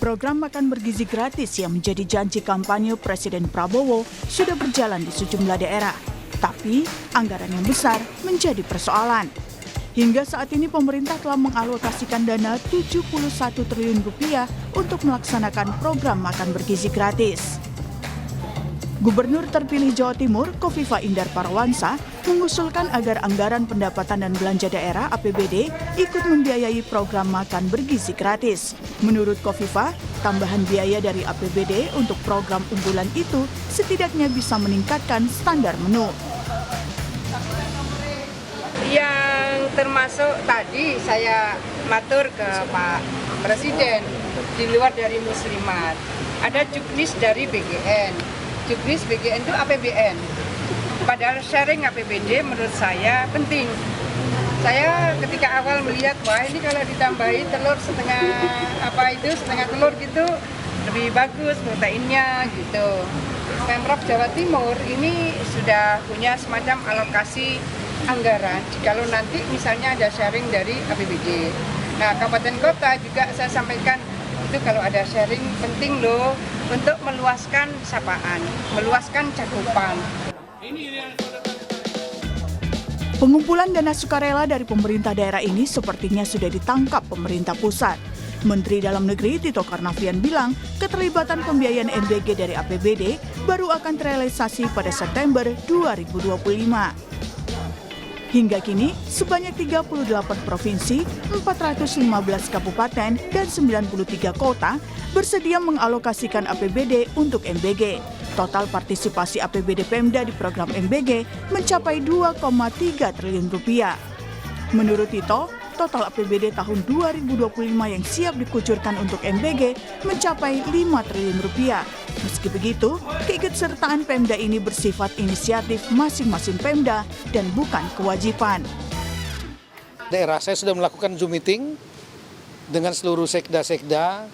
Program makan bergizi gratis yang menjadi janji kampanye Presiden Prabowo sudah berjalan di sejumlah daerah. Tapi anggaran yang besar menjadi persoalan. Hingga saat ini pemerintah telah mengalokasikan dana 71 triliun rupiah untuk melaksanakan program makan bergizi gratis. Gubernur terpilih Jawa Timur, Kofifah Indar Parawansa, mengusulkan agar anggaran pendapatan dan belanja daerah (APBD) ikut membiayai program makan bergizi gratis. Menurut Kofifah, tambahan biaya dari APBD untuk program unggulan itu setidaknya bisa meningkatkan standar menu. Yang termasuk tadi saya matur ke Pak Presiden, di luar dari muslimat, ada juknis dari BGN. Juknis BGN itu APBN. Padahal sharing APBD menurut saya penting. Saya ketika awal melihat, wah ini kalau ditambahi telur setengah telur gitu lebih bagus proteinnya gitu. Pemprov Jawa Timur ini sudah punya semacam alokasi anggaran jikalau nanti misalnya ada sharing dari APBD. Nah, kabupaten kota juga saya sampaikan itu kalau ada sharing penting loh untuk meluaskan sapaan, meluaskan cakupan. Pengumpulan dana sukarela dari pemerintah daerah ini sepertinya sudah ditangkap pemerintah pusat. Menteri Dalam Negeri Tito Karnavian bilang keterlibatan pembiayaan MBG dari APBD baru akan terrealisasi pada September 2025. Hingga kini, sebanyak 38 provinsi, 415 kabupaten, dan 93 kota bersedia mengalokasikan APBD untuk MBG. Total partisipasi APBD Pemda di program MBG mencapai 2,3 triliun rupiah. Menurut Tito, total APBD tahun 2025 yang siap dikucurkan untuk MBG mencapai 5 triliun rupiah. Meski begitu, keikutsertaan Pemda ini bersifat inisiatif masing-masing Pemda dan bukan kewajiban. Daerah saya sudah melakukan Zoom meeting dengan seluruh sekda-sekda.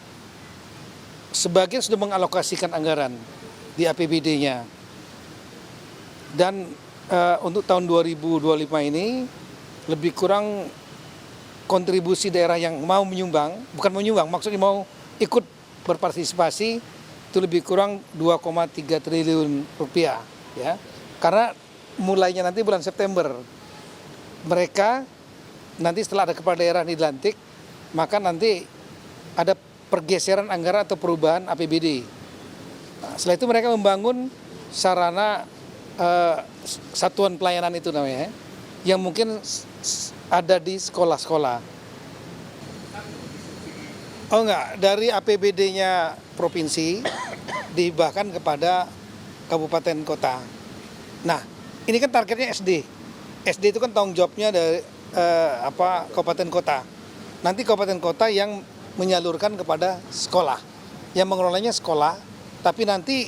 Sebagian sudah mengalokasikan anggaran di APBD-nya. Dan untuk tahun 2025 ini lebih kurang kontribusi daerah yang mau menyumbang, bukan menyumbang, maksudnya mau ikut berpartisipasi itu lebih kurang 2,3 triliun rupiah, ya. Karena mulainya nanti bulan September. Mereka nanti setelah ada kepala daerah dilantik, maka nanti ada pergeseran anggaran atau perubahan APBD. Nah, setelah itu mereka membangun sarana satuan pelayanan itu namanya, yang mungkin ada di sekolah-sekolah. Oh enggak, dari APBD-nya provinsi dihibahkan kepada kabupaten kota. Nah, ini kan targetnya SD. SD itu kan tanggung jawabnya dari kabupaten kota. Nanti kabupaten kota yang menyalurkan kepada sekolah. Yang mengelolanya sekolah, tapi nanti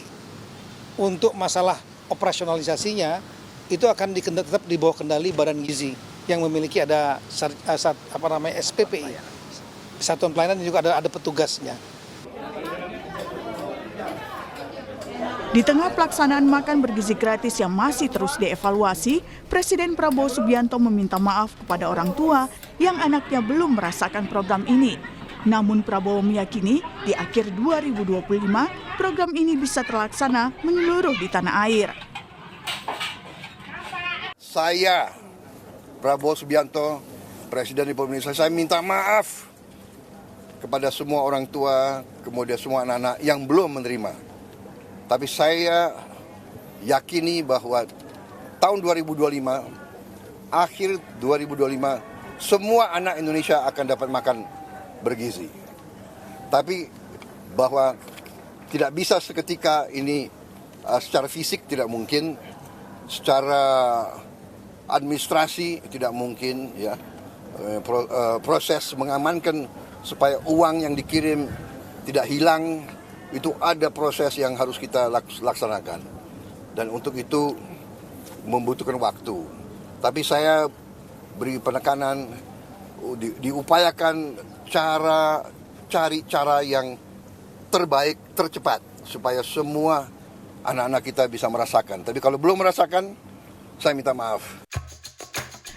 untuk masalah operasionalisasinya itu akan tetap di bawah kendali Badan Gizi yang memiliki ada SPP, Satuan Pelayanan, dan juga ada petugasnya. Di tengah pelaksanaan makan bergizi gratis yang masih terus dievaluasi, Presiden Prabowo Subianto meminta maaf kepada orang tua yang anaknya belum merasakan program ini. Namun Prabowo meyakini di akhir 2025 program ini bisa terlaksana menyeluruh di tanah air. Saya, Prabowo Subianto, Presiden Republik Indonesia, saya minta maaf kepada semua orang tua, kemudian semua anak-anak yang belum menerima. Tapi saya yakini bahwa tahun 2025, akhir 2025, semua anak Indonesia akan dapat makan bergizi. Tapi bahwa tidak bisa seketika ini secara fisik tidak mungkin, secara administrasi tidak mungkin, ya. Proses mengamankan supaya uang yang dikirim tidak hilang, itu ada proses yang harus kita laksanakan. Dan untuk itu membutuhkan waktu. Tapi saya beri penekanan, diupayakan cari cara yang terbaik, tercepat, supaya semua anak-anak kita bisa merasakan. Tapi kalau belum merasakan, saya minta maaf.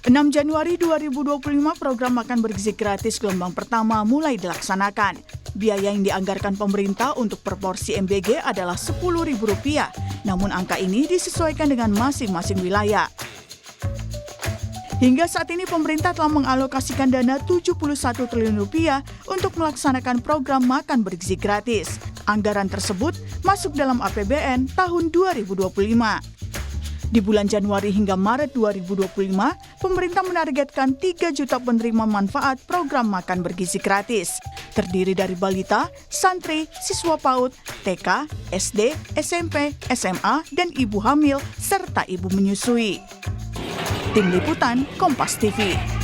6 Januari 2025 program makan bergizi gratis gelombang pertama mulai dilaksanakan. Biaya yang dianggarkan pemerintah untuk per porsi MBG adalah Rp10.000, namun angka ini disesuaikan dengan masing-masing wilayah. Hingga saat ini pemerintah telah mengalokasikan dana Rp71 triliun untuk melaksanakan program makan bergizi gratis. Anggaran tersebut masuk dalam APBN tahun 2025. Di bulan Januari hingga Maret 2025, pemerintah menargetkan 3 juta penerima manfaat program makan bergizi gratis. Terdiri dari balita, santri, siswa PAUD, TK, SD, SMP, SMA, dan ibu hamil, serta ibu menyusui. Tim Liputan Kompas TV.